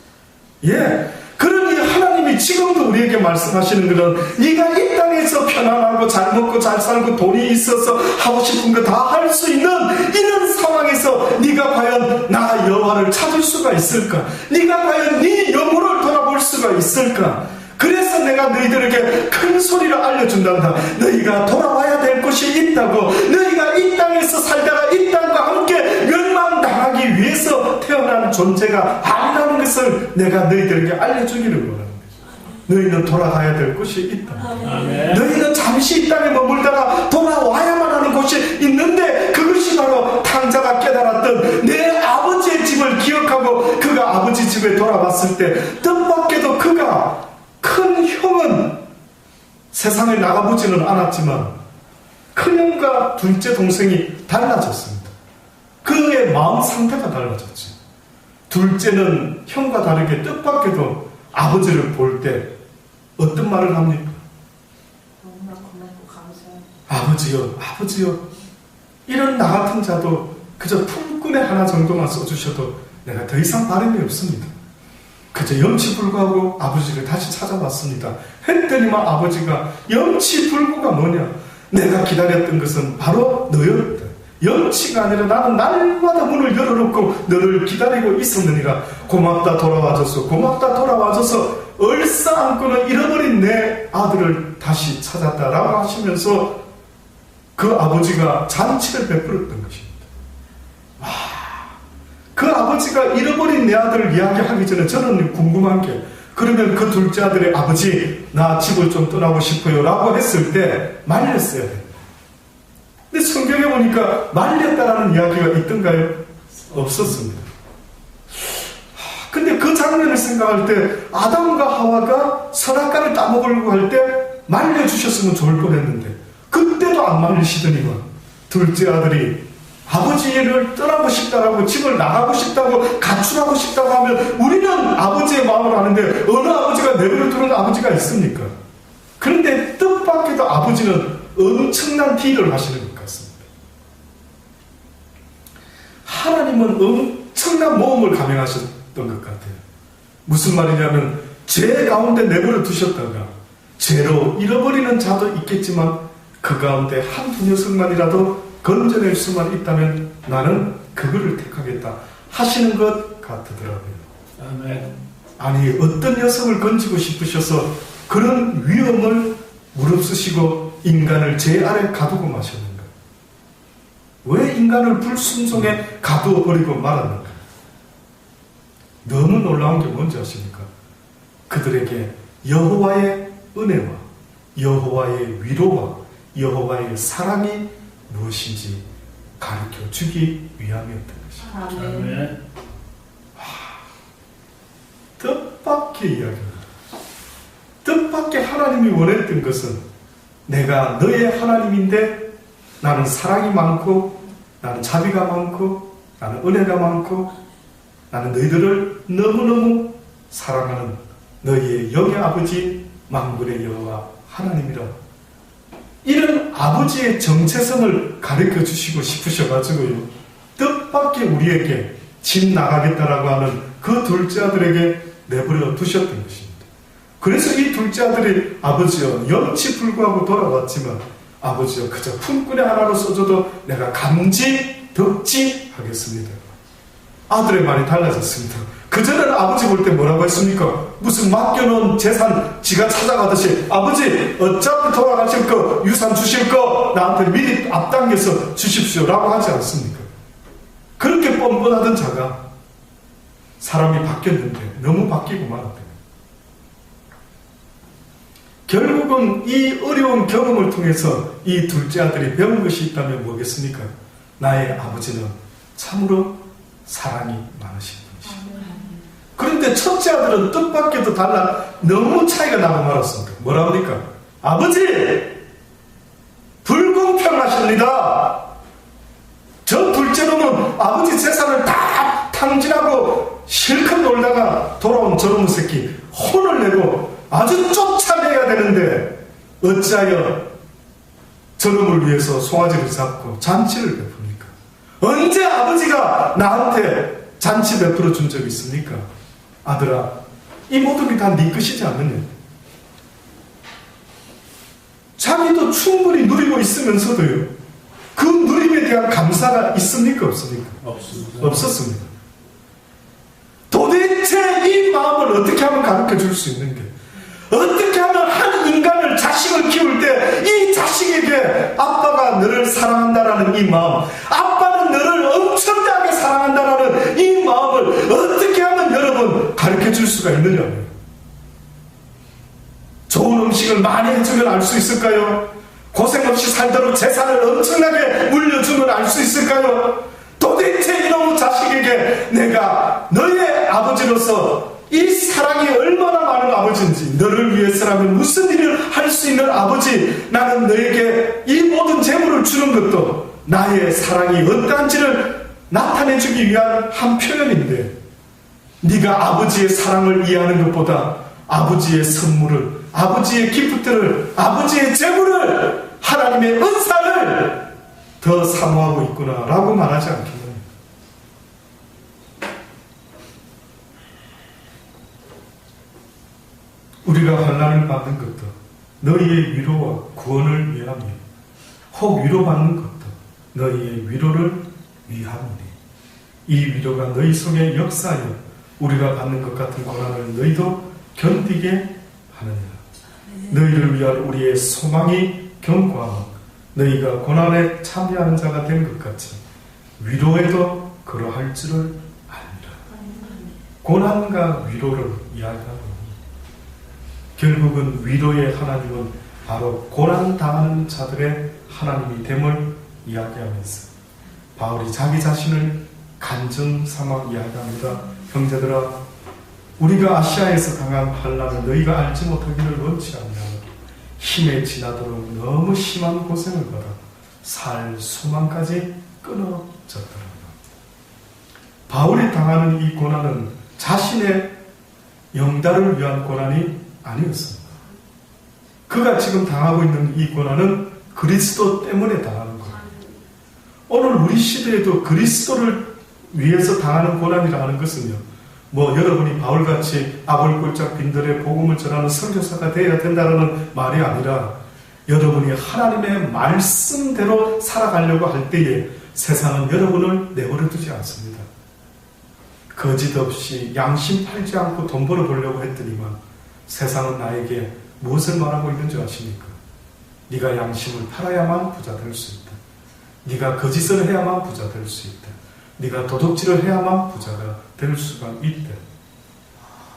예, 그러니 하나님이 지금도 우리에게 말씀하시는 것은 네가 이 땅에서 편안하고 잘 먹고 잘 살고 돈이 있어서 하고 싶은 거 다 할 수 있는 이런 상황에서 네가 과연 나 여호와를 찾을 수가 있을까? 네가 과연 네 영혼을 돌아볼 수가 있을까? 그래서 내가 너희들에게 큰 소리로 알려준단다. 너희가 돌아와야 될 곳이 있다고. 너희가 이 땅에서 살다가 이 땅과 함께 멸망당하기 위해서 태어난 존재가 아니라는 것을 내가 너희들에게 알려주기를 원하는 거죠. 너희는 돌아가야 될 곳이 있다. 아멘. 너희는 잠시 이 땅에 머물다가 돌아와야만 하는 곳이 있는데, 그것이 바로 탕자가 깨달았던 내 아버지의 집을 기억하고 그가 아버지 집에 돌아왔을 때 뜻밖에도 그가 큰 형은 세상에 나가보지는 않았지만 큰 형과 둘째 동생이 달라졌습니다. 그의 마음 상태가 달라졌지. 둘째는 형과 다르게 뜻밖에도 아버지를 볼 때 어떤 말을 합니까? 너무나 고맙고 감사해. 아버지요, 아버지요. 이런 나 같은 자도 그저 품꾼에 하나 정도만 써주셔도 내가 더 이상 바람이 없습니다. 그저 염치불구하고 아버지를 다시 찾아왔습니다. 했더니만 아버지가 염치불구가 뭐냐? 내가 기다렸던 것은 바로 너였다. 염치가 아니라 나는 날마다 문을 열어놓고 너를 기다리고 있었느니라. 고맙다 돌아와줘서, 고맙다 돌아와줘서 얼싸안고는 잃어버린 내 아들을 다시 찾았다라고 하시면서 그 아버지가 잔치를 베풀었던 것입니다. 와, 그 아버지가 잃어버린 내 아들을 이야기하기 전에 저는 궁금한 게, 그러면 그 둘째 아들의 아버지 나 집을 좀 떠나고 싶어요 라고 했을 때 말렸어야 돼요. 근데 성경에 보니까 말렸다라는 이야기가 있던가요? 없었습니다. 근데 그 장면을 생각할 때 아담과 하와가 선악과를 따먹으려고 할 때 말려주셨으면 좋을 뻔했는데 그때도 안 말리시더니만 둘째 아들이 아버지를 떠나고 싶다라고, 집을 나가고 싶다고, 가출하고 싶다고 하면 우리는 아버지의 마음을 아는데 어느 아버지가 내버려 두는 아버지가 있습니까? 그런데 뜻밖에도 아버지는 엄청난 딜을 하시는 것 같습니다. 하나님은 엄청난 모험을 감행하셨던 것 같아요. 무슨 말이냐면 죄 가운데 내버려 두셨다가 죄로 잃어버리는 자도 있겠지만 그 가운데 한두 녀석만이라도 건져낼 수만 있다면 나는 그거를 택하겠다 하시는 것 같더라고요. 아멘. 아니, 어떤 녀석을 건지고 싶으셔서 그런 위험을 무릅쓰시고 인간을 죄 아래 가두고 마셨는가? 왜 인간을 불순종에 가두어 버리고 말았는가? 너무 놀라운 게 뭔지 아십니까? 그들에게 여호와의 은혜와 여호와의 위로와 여호와의 사랑이 무엇인지 가르쳐 주기 위함이었던 것입니다. 아멘. 뜻밖의 이야기입니다. 뜻밖의 하나님이 원했던 것은 내가 너의 하나님인데 나는 사랑이 많고 나는 자비가 많고 나는 은혜가 많고 나는 너희들을 너무너무 사랑하는 너희의 영의 아버지 만군의 여호와 하나님이라. 이런 아버지의 정체성을 가르쳐 주시고 싶으셔가지고요, 뜻밖의 우리에게 집 나가겠다라고 하는 그 둘째 아들에게 내버려 두셨던 것입니다. 그래서 이 둘째 아들이 아버지여 염치 불구하고 돌아왔지만 아버지여 그저 품꾼의 하나로 써줘도 내가 감지 덕지 하겠습니다. 아들의 말이 달라졌습니다. 그전에는 아버지 볼 때 뭐라고 했습니까? 무슨 맡겨놓은 재산 지가 찾아가듯이 아버지 어차피 돌아가실 거 유산 주실 거 나한테 미리 앞당겨서 주십시오 라고 하지 않습니까? 그렇게 뻔뻔하던 자가 사람이 바뀌었는데 너무 바뀌고 말았대요. 결국은 이 어려운 경험을 통해서 이 둘째 아들이 배운 것이 있다면 뭐겠습니까? 나의 아버지는 참으로 사랑이 많으신 분이십니다. 그런데 첫째 아들은 뜻밖에도 달라 너무 차이가 나고 말았습니다. 뭐라 합니까? 아버지! 불공평하십니다. 저 둘째로는 아버지 재산을 다 탕진하고 실컷 놀다가 돌아온 저놈의 새끼 혼을 내고 아주 쫓아내야 되는데 어찌하여 저놈을 위해서 송아지를 잡고 잔치를 베풉니까? 언제 아버지가 나한테 잔치 베풀어 준 적이 있습니까? 아들아, 이 모든 게 다 네 것이지 않느냐? 자기도 충분히 누리고 있으면서도요, 그 누림에 대한 감사가 있습니까? 없습니까? 없습니다. 없었습니다. 도대체 이 마음을 어떻게 하면 가르쳐 줄 수 있는 게, 어떻게 하면 한 인간을 자식을 키울 때 이 자식에게 아빠가 너를 사랑한다라는 이 마음, 아빠는 너를 엄청나게 사랑한다라는 이 마음을 어떻게 하면 여러분 가르쳐 줄 수가 있느냐고요. 좋은 음식을 많이 해주면 알 수 있을까요? 고생 없이 살도록 재산을 엄청나게 물려주면 알 수 있을까요? 도대체 이놈의 자식에게 내가 너의 아버지로서 이 사랑이 얼마나 많은 아버지인지, 너를 위해서라면 무슨 일을 할 수 있는 아버지, 나는 너에게 이 모든 재물을 주는 것도 나의 사랑이 어떠한지를 나타내주기 위한 한 표현인데, 네가 아버지의 사랑을 이해하는 것보다 아버지의 선물을, 아버지의 기프트를, 아버지의 재물을, 하나님의 은사를 더 사모하고 있구나 라고 말하지 않겠느냐. 우리가 환난을 받는 것도 너희의 위로와 구원을 위함이요, 혹 위로받는 것도 너희의 위로를 위함이니 이 위로가 너희 속에 역사하여 우리가 받는 것 같은 고난을 너희도 견디게 하느니라. 너희를 위한 우리의 소망이 견고하며 너희가 고난에 참여하는 자가 된 것 같이 위로에도 그러할 줄을 압니다. 고난과 위로를 이야기하고 결국은 위로의 하나님은 바로 고난 당하는 자들의 하나님이 됨을 이야기하면서 바울이 자기 자신을 간증 삼아 이야기합니다. 형제들아, 우리가 아시아에서 당한 환난을 너희가 알지 못하기를 원치 않냐고. 힘에 지나도록 너무 심한 고생을 받아 살 소망까지 끊어졌더라. 바울이 당하는 이 고난은 자신의 영달을 위한 고난이 아니었습니다. 그가 지금 당하고 있는 이 고난은 그리스도 때문에 당하는 거예요. 오늘 우리 시대에도 그리스도를 위해서 당하는 고난이라 하는 것은요, 뭐 여러분이 바울같이 아골골짝 빈들에 복음을 전하는 선교사가 되어야 된다는 말이 아니라 여러분이 하나님의 말씀대로 살아가려고 할 때에 세상은 여러분을 내버려 두지 않습니다. 거짓 없이 양심 팔지 않고 돈 벌어보려고 했더니만 세상은 나에게 무엇을 말하고 있는 줄 아십니까? 네가 양심을 팔아야만 부자 될 수 있다. 네가 거짓을 해야만 부자 될 수 있다. 네가 도둑질을 해야만 부자가 될 수가 있다.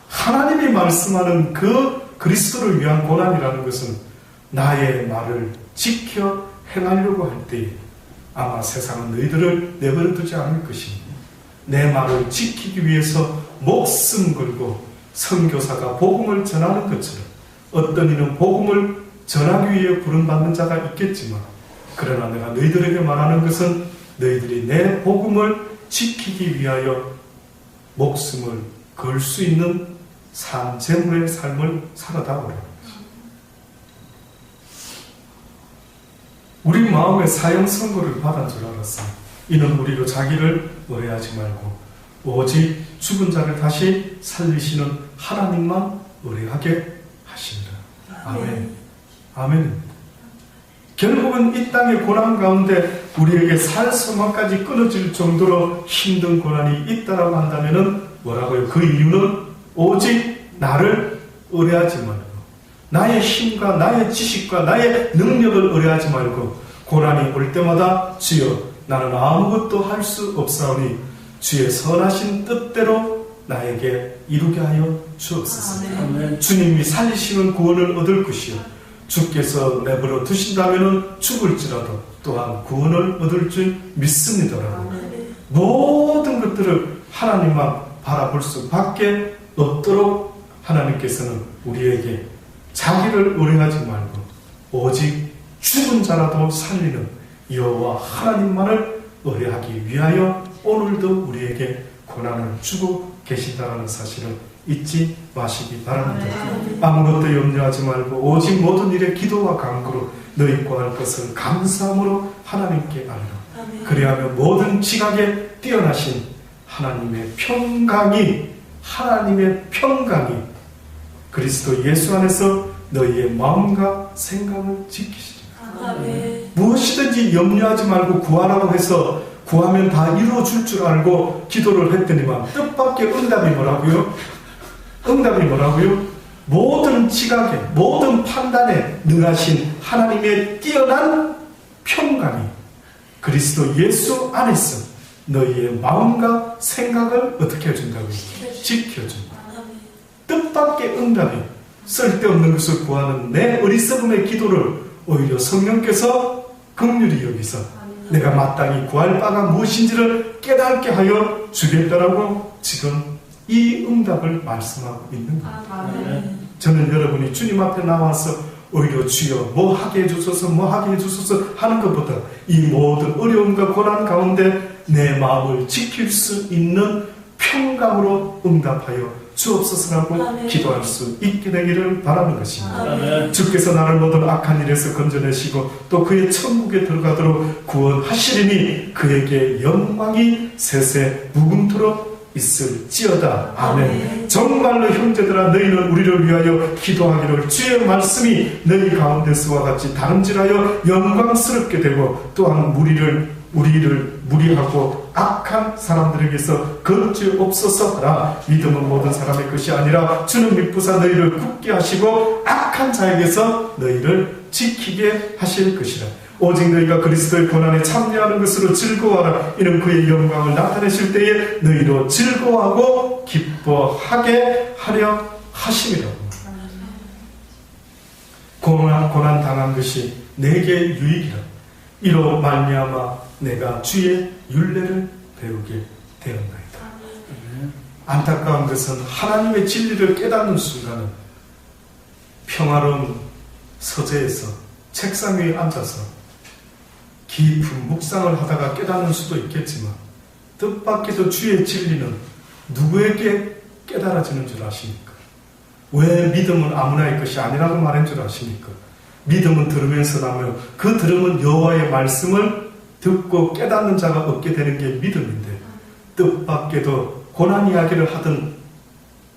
하나님이 말씀하는 그 그리스도를 위한 고난이라는 것은 나의 말을 지켜 행하려고 할 때에 아마 세상은 너희들을 내버려 두지 않을 것이니 내 말을 지키기 위해서 목숨 걸고 선교사가 복음을 전하는 것처럼 어떤 이는 복음을 전하기 위해 부름받는 자가 있겠지만 그러나 내가 너희들에게 말하는 것은 너희들이 내 복음을 지키기 위하여 목숨을 걸 수 있는 제물의 삶을 살아다오라. 우리 마음에 사형 선고를 받은 줄 알았어. 이는 우리로 자기를 의뢰하지 말고 오직 죽은 자를 다시 살리시는 하나님만 의뢰하게 하십니다. 아멘. 아멘. 결국은 이 땅의 고난 가운데 우리에게 살 소망까지 끊어질 정도로 힘든 고난이 있다라고 한다면은 뭐라고요? 그 이유는 오직 나를 의뢰하지 말고 나의 힘과 나의 지식과 나의 능력을 의뢰하지 말고 고난이 올 때마다 주여 나는 아무것도 할 수 없사오니 주의 선하신 뜻대로 나에게 이루게 하여 주옵소서. 아멘. 주님이 살리시는 구원을 얻을 것이요 주께서 내버려 두신다면 죽을지라도 또한 구원을 얻을 줄 믿습니다라고. 모든 것들을 하나님만 바라볼 수밖에 없도록 하나님께서는 우리에게 자기를 의뢰하지 말고 오직 죽은 자라도 살리는 여호와 하나님만을 의뢰하기 위하여 오늘도 우리에게 고난을 주고 계신다는 사실을 잊지 마시기 바랍니다. 아무것도 염려하지 말고 오직 모든 일에 기도와 간구로 너희 구할 것을 감사함으로 하나님께 알라. 그리하면 모든 지각에 뛰어나신 하나님의 평강이 그리스도 예수 안에서 너희의 마음과 생각을 지키시리라. 무엇이든지 염려하지 말고 구하라고 해서 구하면 다 이루어질 줄 알고 기도를 했더니만 뜻밖의 응답이 뭐라고요? 모든 지각에 모든 판단에 능하신 하나님의 뛰어난 평강이 그리스도 예수 안에서 너희의 마음과 생각을 어떻게 해준다고요? 지켜준다. 뜻밖의 응답이 쓸데없는 것을 구하는 내 어리석음의 기도를 오히려 성령께서 긍휼히 여기서 내가 마땅히 구할 바가 무엇인지를 깨닫게 하여 주겠다라고 지금 이 응답을 말씀하고 있는 겁니다. 저는 여러분이 주님 앞에 나와서 오히려 주여 뭐 하게 해주소서 하는 것보다 이 모든 어려움과 고난 가운데 내 마음을 지킬 수 있는 평강으로 응답하여 주옵소서라고 기도할 수 있게 되기를 바라는 것입니다. 주께서 나를 모든 악한 일에서 건져내시고 또 그의 천국에 들어가도록 구원하시리니 그에게 영광이 세세 무궁토록 있을지어다. 아멘. 정말로 형제들아 너희는 우리를 위하여 기도하기를 주의 말씀이 너희 가운데서와 같이 다름질하여 영광스럽게 되고 또한 우리를 무리하고 악한 사람들에게서 거주옵소서 하라. 믿음은 모든 사람의 것이 아니라 주는 믿부사 너희를 굳게 하시고 악한 자에게서 너희를 지키게 하실 것이라. 오직 너희가 그리스도의 고난에 참여하는 것으로 즐거워하라. 이는 그의 영광을 나타내실 때에 너희로 즐거워하고 기뻐하게 하려 하심이라. 고난 당한 것이 내게 유익이라. 이로 말미암아 내가 주의 율례를 배우게 되었나이다. 안타까운 것은 하나님의 진리를 깨닫는 순간은 평화로운 서재에서 책상 위에 앉아서 깊은 묵상을 하다가 깨닫는 수도 있겠지만 뜻밖에도 주의 진리는 누구에게 깨달아지는 줄 아십니까? 왜 믿음은 아무나의 것이 아니라고 말한 줄 아십니까? 믿음은 들으면서 나면 그 들음은 여호와의 말씀을 듣고 깨닫는 자가 얻게 되는 게 믿음인데 뜻밖에도 고난 이야기를 하던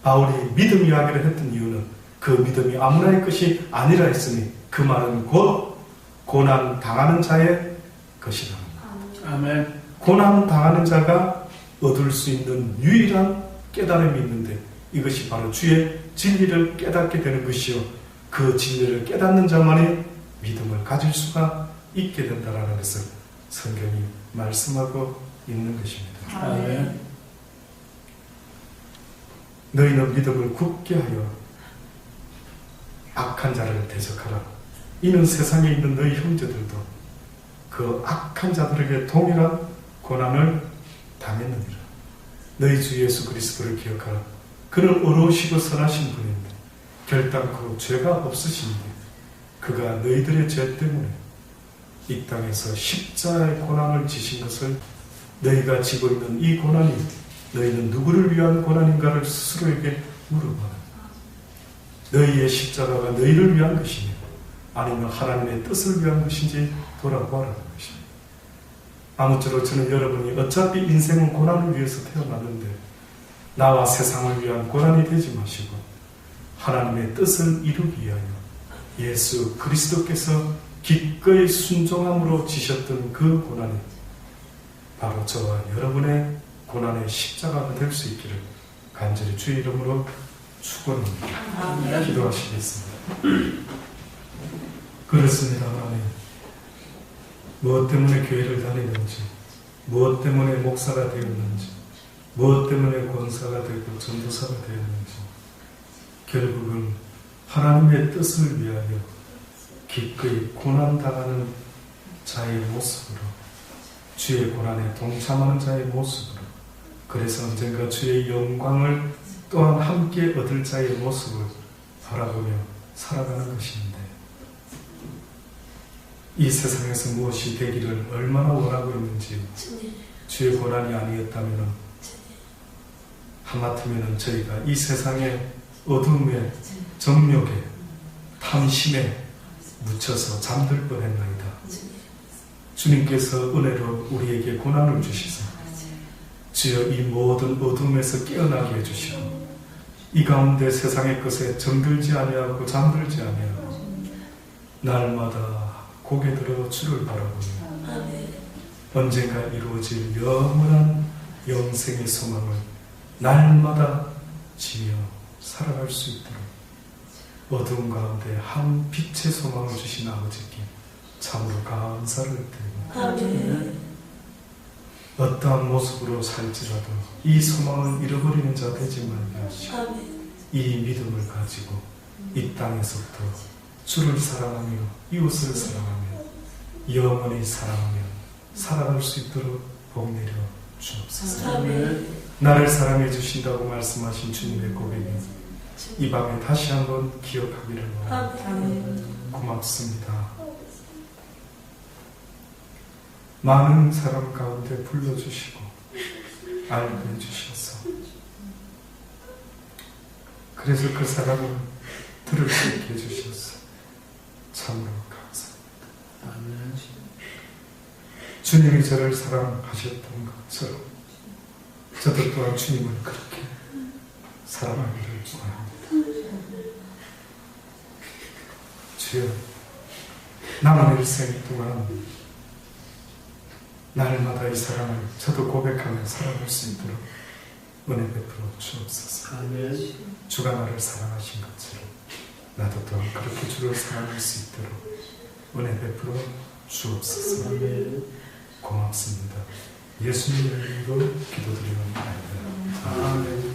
바울이 믿음 이야기를 했던 이유는 그 믿음이 아무나의 것이 아니라 했으니 그 말은 곧 고난 당하는 자의 것이다. 아멘. 고난 당하는 자가 얻을 수 있는 유일한 깨달음이 있는데 이것이 바로 주의 진리를 깨닫게 되는 것이요 그 진리를 깨닫는 자만이 믿음을 가질 수가 있게 된다라는 것을 성경이 말씀하고 있는 것입니다. 아멘. 너희는 믿음을 굳게 하여 악한 자를 대적하라. 이는 세상에 있는 너희 형제들도 그 그 악한 자들에게 동일한 고난을 당했느니라. 너희 주 예수 그리스도를 기억하라. 그는 의로우시고 선하신 분인데 결단코 죄가 없으신데 그가 너희들의 죄 때문에 이 땅에서 십자가의 고난을 지신 것을 너희가 지고 있는 이 고난이 너희는 누구를 위한 고난인가를 스스로에게 물어봐라. 너희의 십자가가 너희를 위한 것이냐 아니면 하나님의 뜻을 위한 것인지 돌아보라는 것입니다. 아무쪼록 저는 여러분이 어차피 인생은 고난을 위해서 태어났는데 나와 세상을 위한 고난이 되지 마시고 하나님의 뜻을 이루기 위하여 예수 그리스도께서 기꺼이 순종함으로 지셨던 그 고난이 바로 저와 여러분의 고난의 십자가가 될 수 있기를 간절히 주의 이름으로 축원합니다. 기도하시겠습니다. 그렇습니다. 하나님, 무엇 때문에 교회를 다니는지, 무엇 때문에 목사가 되었는지, 무엇 때문에 권사가 되고 전도사가 되었는지 결국은 하나님의 뜻을 위하여 기꺼이 고난당하는 자의 모습으로, 주의 고난에 동참하는 자의 모습으로, 그래서 언젠가 주의 영광을 또한 함께 얻을 자의 모습을 바라보며 살아가는 것인데, 이 세상에서 무엇이 되기를 얼마나 원하고 있는지 주의 고난이 아니었다면 하마터면 저희가 이 세상의 어둠에, 정욕에, 탐심에 묻혀서 잠들 뻔했나이다. 주님께서 은혜로 우리에게 고난을 주시사 주여 이 모든 어둠에서 깨어나게 해주시고 이 가운데 세상의 것에 정들지 아니하고 잠들지 아니하고 날마다 고개 들어 주를 바라보며 언젠가 이루어질 영원한 영생의 소망을 날마다 지며 살아갈 수 있도록 어두운 가운데 한 빛의 소망을 주신 아버지께 참으로 감사를 드립니다. 어떠한 모습으로 살지라도 이 소망을 잃어버리는 자 되지 말게 하시고 이 믿음을 가지고 이 땅에서부터 주를 사랑하며 이웃을 사랑하며 영원히 사랑하며 살아갈 수 있도록 복 내려 주옵소서. 나를 사랑해 주신다고 말씀하신 주님의 고백이 이 밤에 다시 한번 기억하기를 원합니다. 고맙습니다. 많은 사람 가운데 불러주시고 알게 해주셔서 그래서 그 사람을 들을 수 있게 해주셔서 참으로 감사합니다. 주님이 저를 사랑하셨던 것처럼 저도 또한 주님을 그렇게 사랑하기를 원합니다. 주여, 남은 일생 동안 날마다 이 사랑을 저도 고백하며 살아갈 수 있도록 은혜 베풀어 주옵소서. 주가 나를 사랑하신 것처럼 나도 또한 그렇게 주를 사랑할 수 있도록 은혜 베풀어 주옵소서. 고맙습니다. 예수님 이름으로 기도드리옵나이다. 아멘.